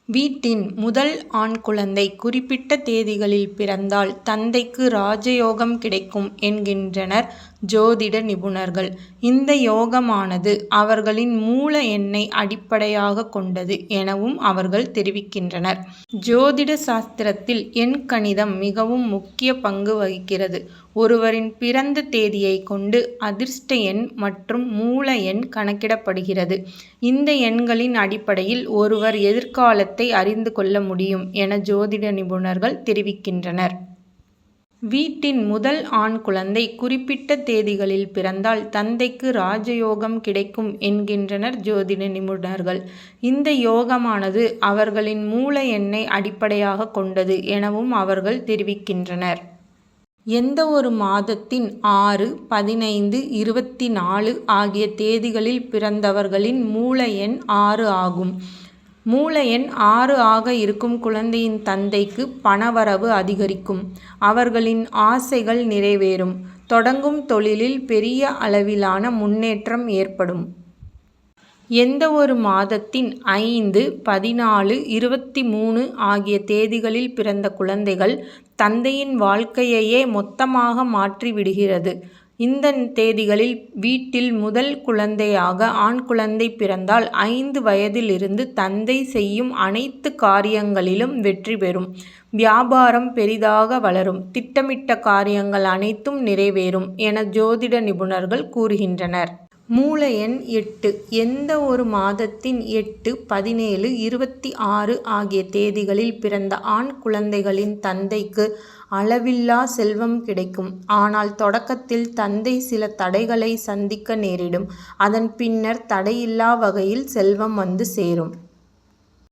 வீட்டின் முதல் ஆண் குழந்தை குறிப்பிட்ட தேதிகளில் பிறந்தால் தந்தைக்கு ராஜயோகம் கிடைக்கும் என்கின்றனர் ஜோதிட நிபுணர்கள். இந்த யோகமானது அவர்களின் மூல எண்ணை அடிப்படையாக கொண்டது எனவும் அவர்கள் தெரிவிக்கின்றனர். ஜோதிட சாஸ்திரத்தில் எண் கணிதம் மிகவும் முக்கிய பங்கு வகிக்கிறது. ஒருவரின் பிறந்த தேதியை கொண்டு அதிர்ஷ்ட எண் மற்றும் மூல எண் கணக்கிடப்படுகிறது. இந்த எண்களின் அடிப்படையில் ஒருவர் எதிர்காலத்தை அறிந்து கொள்ள முடியும் என ஜோதிட நிபுணர்கள் தெரிவிக்கின்றனர். வீட்டின் முதல் ஆண் குழந்தை குறிப்பிட்ட தேதிகளில் பிறந்தால் தந்தைக்கு ராஜயோகம் கிடைக்கும் என்கின்றனர் ஜோதிட நிபுணர்கள். இந்த யோகமானது அவர்களின் மூல எண்ணை அடிப்படையாக கொண்டது எனவும் அவர்கள் தெரிவிக்கின்றனர். எந்த ஒரு மாதத்தின் 6, 15, 24 ஆகிய தேதிகளில் பிறந்தவர்களின் மூல எண் 6 ஆகும். மூல எண் 6 ஆக இருக்கும் குழந்தையின் தந்தைக்கு பணவரவு அதிகரிக்கும். அவர்களின் ஆசைகள் நிறைவேறும். தொடங்கும் தொழிலில் பெரிய அளவிலான முன்னேற்றம் ஏற்படும். எந்த ஒரு மாதத்தின் 5, 14, 23 ஆகிய தேதிகளில் பிறந்த குழந்தைகள் தந்தையின் வாழ்க்கையையே மொத்தமாக மாற்றி விடுகிறது. இந்த தேதிகளில் வீட்டில் முதல் குழந்தையாக ஆண் குழந்தை பிறந்தால் 5 வயதிலிருந்து தந்தை செய்யும் அனைத்து காரியங்களிலும் வெற்றி பெறும். வியாபாரம் பெரிதாக வளரும். திட்டமிட்ட காரியங்கள் அனைத்தும் நிறைவேறும் என ஜோதிட நிபுணர்கள் கூறுகின்றனர். மூல எண் 8 எந்த ஒரு மாதத்தின் 8, 17, 26 ஆகிய தேதிகளில் பிறந்த ஆண் குழந்தைகளின் தந்தைக்கு அளவில்லா செல்வம் கிடைக்கும். ஆனால் தொடக்கத்தில் தந்தை சில தடைகளை சந்திக்க நேரிடும். அதன் பின்னர் தடையில்லா வகையில் செல்வம் வந்து சேரும்.